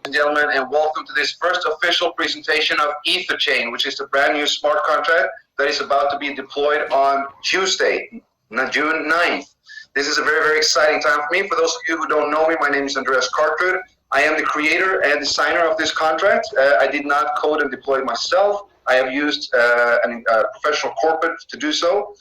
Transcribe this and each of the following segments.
and gentlemen, and welcome to this first official presentation of etherchain, which is the brand new smart contract that is about to be deployed on Tuesday, June 9th. This is a very, very exciting time for me. For those of you who don't know me, my name is Andreas Cartrud. I am the creator and designer of this contract. I did not code and deploy it myself. I have used a professional corporate to do so.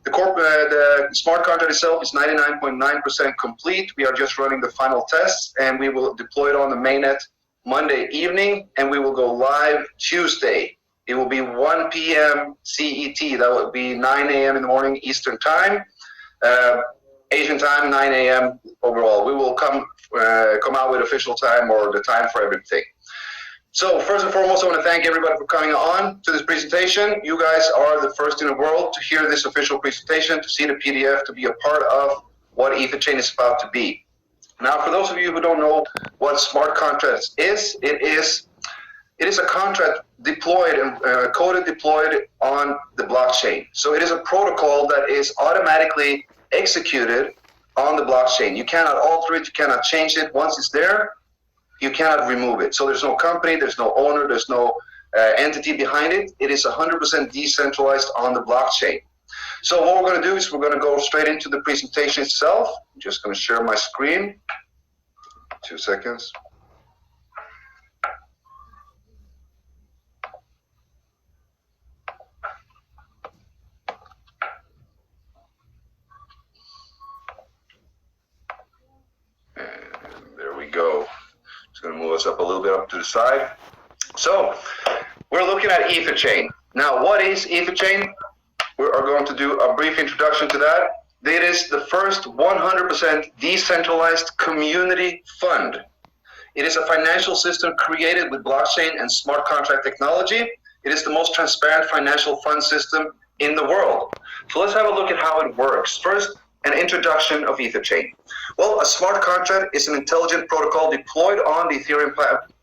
The smart contract itself is 99.9% complete. We are just running the final tests, and we will deploy it on the mainnet Monday evening, and we will go live Tuesday. It will be 1 p.m. CET. That will be 9 a.m. in the morning Eastern time. Asian time, 9 a.m. overall. We will come out with official time or the time for everything. So first and foremost, I want to thank everybody for coming on to this presentation. You guys are the first in the world to hear this official presentation, to see the PDF, to be a part of what etherchain is about to be. Now, for those of you who don't know what smart contracts is, it is a contract deployed and coded deployed on the blockchain. So it is a protocol that is automatically executed on the blockchain. You cannot alter it, you cannot change it. Once it's there, you cannot remove it. So there's no company, there's no owner, there's no entity behind it. It is 100% decentralized on the blockchain. So what we're going to do is we're going to go straight into the presentation itself. I'm just going to share my screen. 2 seconds. And there we go. Just going to move us up a little bit up to the side. So we're looking at etherchain. Now, what is etherchain? We are going to do a brief introduction to that. It is the first 100% decentralized community fund. It is a financial system created with blockchain and smart contract technology. It is the most transparent financial fund system in the world. So let's have a look at how it works. First, an introduction of etherchain. Well, a smart contract is an intelligent protocol deployed on the Ethereum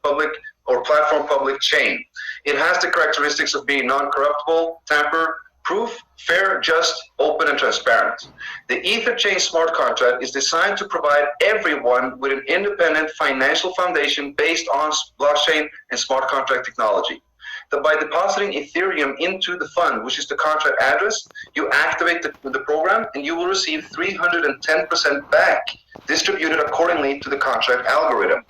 public or platform public chain. It has the characteristics of being non-corruptible, tamper-proof, fair, just, open, and transparent. The etherchain smart contract is designed to provide everyone with an independent financial foundation based on blockchain and smart contract technology. That by depositing Ethereum into the fund, which is the contract address, you activate the program and you will receive 310% back, distributed accordingly to the contract algorithm.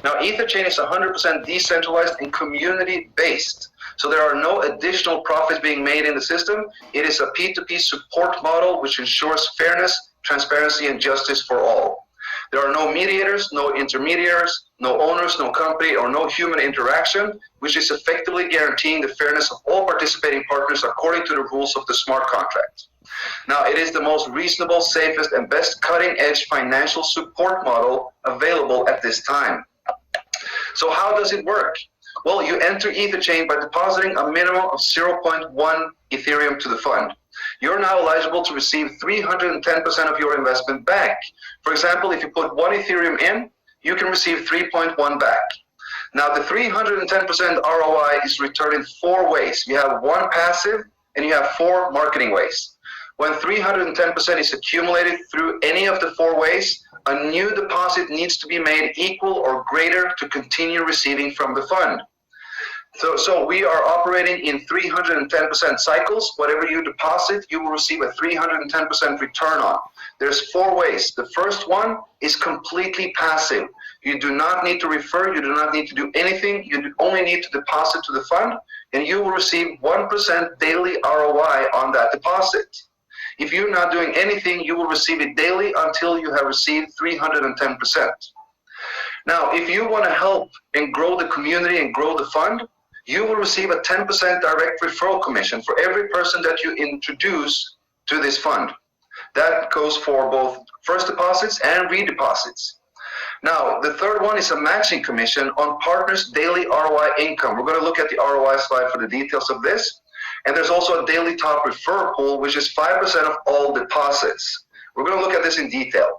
Now, etherchain is 100% decentralized and community-based, so there are no additional profits being made in the system. It is a P2P support model which ensures fairness, transparency, and justice for all. There are no mediators, no intermediaries, no owners, no company, or no human interaction, which is effectively guaranteeing the fairness of all participating partners according to the rules of the smart contract. Now, it is the most reasonable, safest, and best cutting-edge financial support model available at this time. So how does it work? Well, you enter etherchain by depositing a minimum of 0.1 Ethereum to the fund. You're now eligible to receive 310% of your investment back. For example, if you put 1 Ethereum in, you can receive 3.1 back. Now, the 310% ROI is returned in 4 ways. You have 1 passive, and you have 4 marketing ways. When 310% is accumulated through any of the 4 ways, a new deposit needs to be made equal or greater to continue receiving from the fund. So we are operating in 310% cycles. Whatever you deposit, you will receive a 310% return on. There's 4 ways. The first one is completely passive. You do not need to refer, you do not need to do anything. You only need to deposit to the fund, and you will receive 1% daily ROI on that deposit. If you're not doing anything, you will receive it daily until you have received 310%. Now, if you want to help and grow the community and grow the fund, you will receive a 10% direct referral commission for every person that you introduce to this fund. That goes for both first deposits and redeposits. Now, the third one is a matching commission on partners' daily ROI income. We're going to look at the ROI slide for the details of this. And there's also a daily top refer pool, which is 5% of all deposits. We're going to look at this in detail.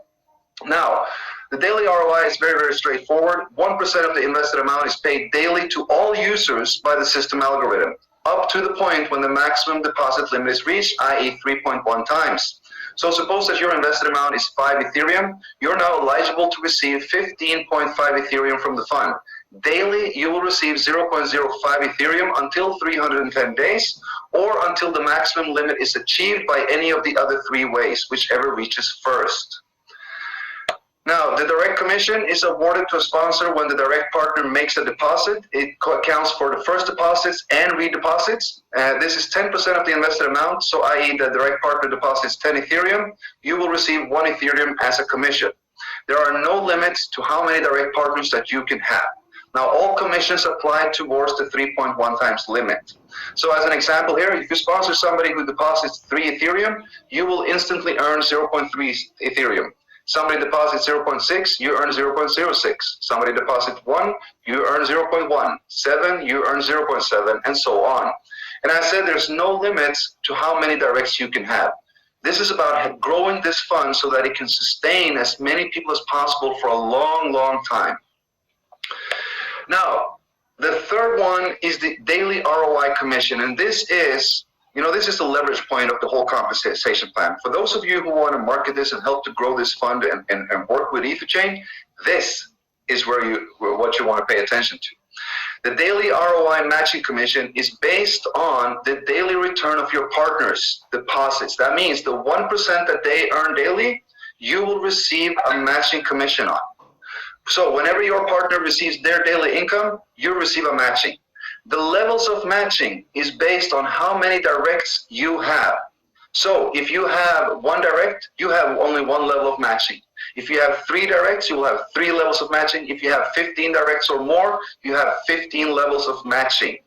Now, the daily ROI is very, very straightforward. 1% of the invested amount is paid daily to all users by the system algorithm, up to the point when the maximum deposit limit is reached, i.e. 3.1 times. So suppose that your invested amount is 5 Ethereum, you're now eligible to receive 15.5 Ethereum from the fund. daily you will receive 0.05 Ethereum until 310 days, or until the maximum limit is achieved by any of the other 3 ways, whichever reaches first. Now, the direct commission is awarded to a sponsor when the direct partner makes a deposit. It counts for the first deposits and redeposits. This is 10% of the invested amount, so i.e. the direct partner deposits 10 Ethereum, you will receive 1 Ethereum as a commission. There are no limits to how many direct partners that you can have. Now, all commissions apply towards the 3.1 times limit. So as an example here, if you sponsor somebody who deposits 3 Ethereum, you will instantly earn 0.3 Ethereum. Somebody deposits 0.6, you earn 0.06. Somebody deposits 1, you earn 0.1. 7, you earn 0.7, and so on. And I said there's no limits to how many directs you can have. This is about growing this fund so that it can sustain as many people as possible for a long, long time. Now, the third one is the daily ROI commission, and this is, this is the leverage point of the whole compensation plan. For those of you who want to market this and help to grow this fund and work with etherchain, this is what you want to pay attention to. The daily ROI matching commission is based on the daily return of your partner's deposits. That means the 1% that they earn daily, you will receive a matching commission on. So whenever your partner receives their daily income, you receive a matching. The levels of matching is based on how many directs you have. So if you have 1 direct, you have only 1 level of matching. If you have 3 directs, you will have 3 levels of matching. If you have 15 directs or more, you have 15 levels of matching.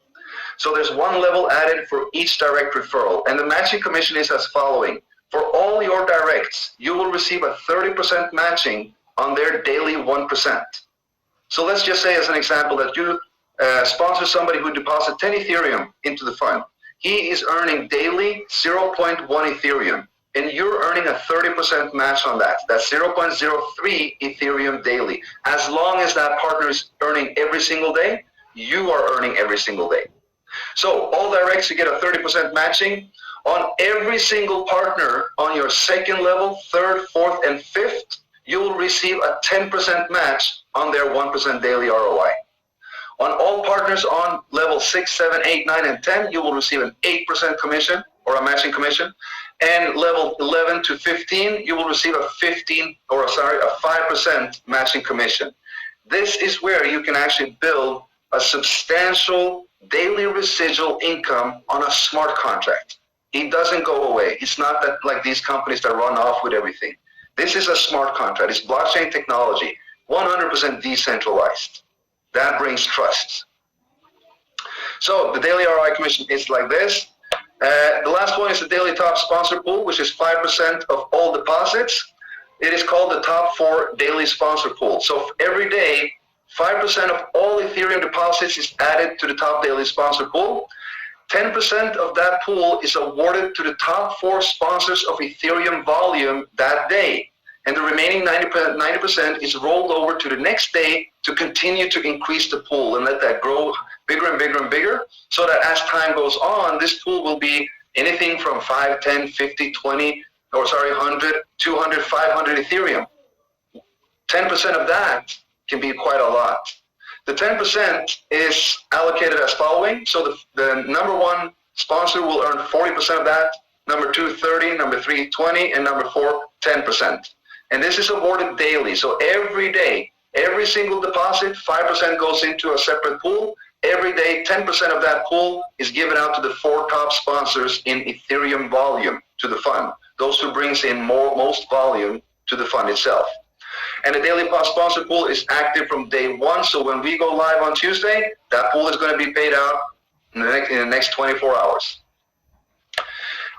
So there's 1 level added for each direct referral. And the matching commission is as following. For all your directs, you will receive a 30% matching on their daily 1%. So let's just say as an example that you sponsor somebody who deposits 10 Ethereum into the fund. He is earning daily 0.1 Ethereum, and you're earning a 30% match on that. That's 0.03 Ethereum daily. As long as that partner is earning every single day, you are earning every single day. So all directs, you get a 30% matching. On every single partner on your 2nd level, 3rd, 4th, and 5th, you will receive a 10% match on their 1% daily ROI. On all partners on level 6, 7, 8, 9, and 10, you will receive an 8% commission or a matching commission. And level 11 to 15, you will receive a 5% matching commission. This is where you can actually build a substantial daily residual income on a smart contract. It doesn't go away. It's not that like these companies that run off with everything. This is a smart contract. It's blockchain technology, 100% decentralized. That brings trust. So the daily ROI commission is like this. The last one is the daily top sponsor pool, which is 5% of all deposits. It is called the top 4 daily sponsor pool. So every day, 5% of all Ethereum deposits is added to the top daily sponsor pool. 10% of that pool is awarded to the top 4 sponsors of Ethereum volume that day. And the remaining 90% is rolled over to the next day to continue to increase the pool and let that grow bigger and bigger and bigger, so that as time goes on, this pool will be anything from 5, 10, 50, 20, 100, 200, 500 Ethereum. 10% of that can be quite a lot. The 10% is allocated as following. So the number 1 sponsor will earn 40% of that, number 2, 30, number 3, 20, and number 4, 10%. And this is awarded daily. So every day, every single deposit, 5% goes into a separate pool. Every day, 10% of that pool is given out to the 4 top sponsors in Ethereum volume to the fund, those who brings in most volume to the fund itself. And the daily sponsor pool is active from day 1. So when we go live on Tuesday, that pool is going to be paid out in the next 24 hours.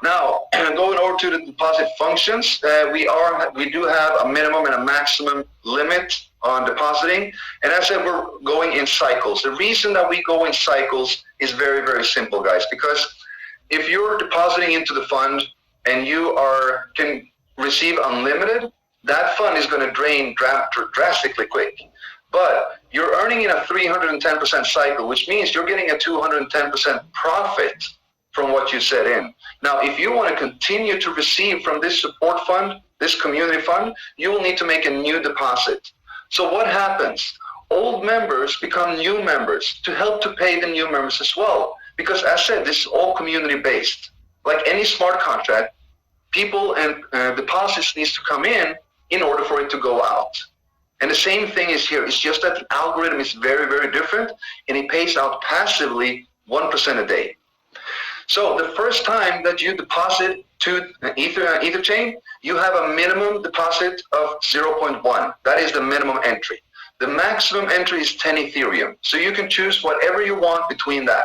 Now, going over to the deposit functions, we do have a minimum and a maximum limit on depositing. And as I said, we're going in cycles. The reason that we go in cycles is very, very simple, guys, because if you're depositing into the fund and you can receive unlimited, that fund is going to drain drastically quick. But you're earning in a 310% cycle, which means you're getting a 210% profit from what you set in. Now, if you want to continue to receive from this support fund, this community fund, you will need to make a new deposit. So what happens? old members become new members to help to pay the new members as well. Because as I said, this is all community based. Like any smart contract, people and deposits needs to come in order for it to go out. And the same thing is here. It's just that the algorithm is very, very different, and it pays out passively 1% a day. So the first time that you deposit to etherchain, you have a minimum deposit of 0.1. That is the minimum entry. The maximum entry is 10 Ethereum. So you can choose whatever you want between that.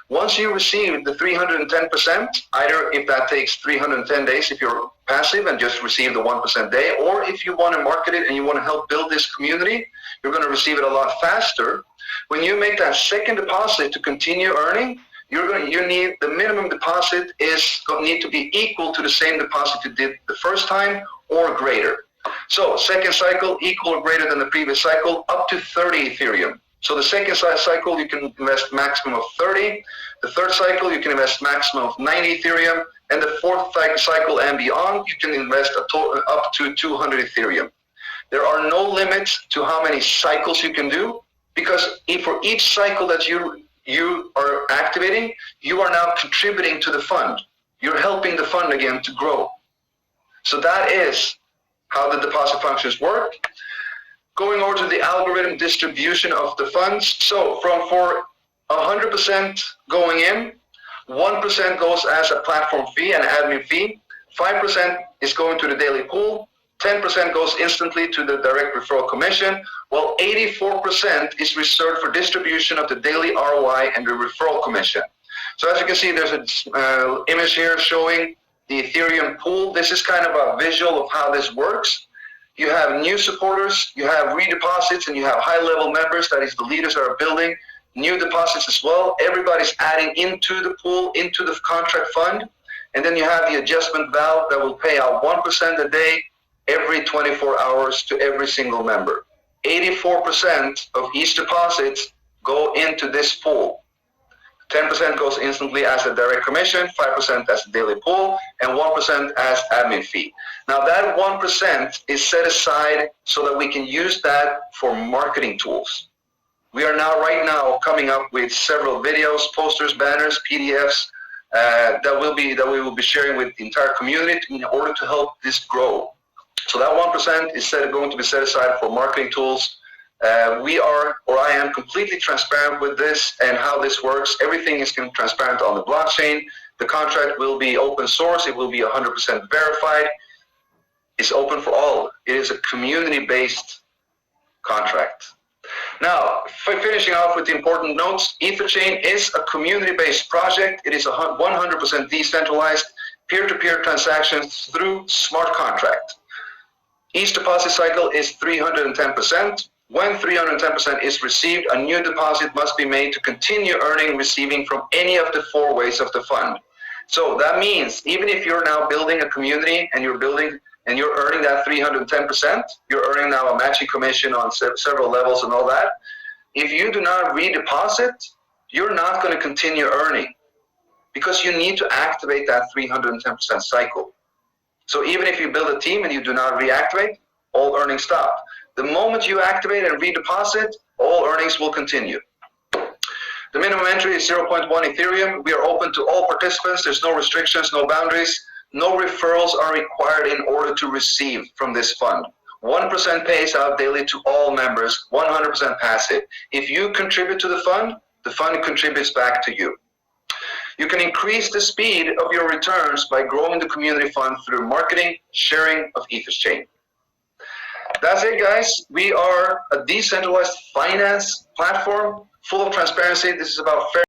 Once you receive the 310%, either if that takes 310 days if you're passive and just receive the 1% day, or if you want to market it and you want to help build this community, you're going to receive it a lot faster. When you make that second deposit to continue earning, you need the minimum deposit need to be equal to the same deposit you did the first time or greater. So second cycle equal or greater than the previous cycle, up to 30 Ethereum. So the second cycle you can invest maximum of 30. The third cycle you can invest maximum of 90 Ethereum, and the fourth cycle and beyond you can invest up to 200 Ethereum. There are no limits to how many cycles you can do, because for each cycle that you are activating, you are now contributing to the fund. You're helping the fund again to grow. So that is how the deposit functions work. Going over to the algorithm distribution of the funds. So for 100% going in, 1% goes as a platform fee, an admin fee, 5% is going to the daily pool, 10% goes instantly to the direct referral commission, while 84% is reserved for distribution of the daily ROI and the referral commission. So as you can see, there's an image here showing the Ethereum pool. This is kind of a visual of how this works. You have new supporters, you have redeposits, and you have high-level members, that is the leaders that are building new deposits as well. Everybody's adding into the pool, into the contract fund, and then you have the adjustment valve that will pay out 1% a day every 24 hours to every single member. 84% of each deposit go into this pool. 10% goes instantly as a direct commission, 5% as a daily pool, and 1% as admin fee. Now that 1% is set aside so that we can use that for marketing tools. We are right now coming up with several videos, posters, banners, PDFs that we will be sharing with the entire community in order to help this grow. So that 1% is going to be set aside for marketing tools. I am completely transparent with this and how this works. Everything is transparent on the blockchain. The contract will be open source. It will be 100% verified. It's open for all. It is a community-based contract. Now, finishing off with the important notes, EtherChain is a community-based project. It is 100% decentralized, peer-to-peer transactions through smart contract. Each deposit cycle is 310%. When 310% is received, a new deposit must be made to continue receiving from any of the 4 ways of the fund. So that means even if you're now building a community and you're earning that 310%, you're earning now a matching commission on several levels and all that. If you do not redeposit, you're not going to continue earning because you need to activate that 310% cycle. So even if you build a team and you do not reactivate, all earnings stop. The moment you activate and redeposit, all earnings will continue. The minimum entry is 0.1 Ethereum. We are open to all participants. There's no restrictions, no boundaries. No referrals are required in order to receive from this fund. 1% pays out daily to all members, 100% passive. If you contribute to the fund contributes back to you. You can increase the speed of your returns by growing the community fund through marketing, sharing of EtherChain. That's it, guys. We are a decentralized finance platform full of transparency. This is about fair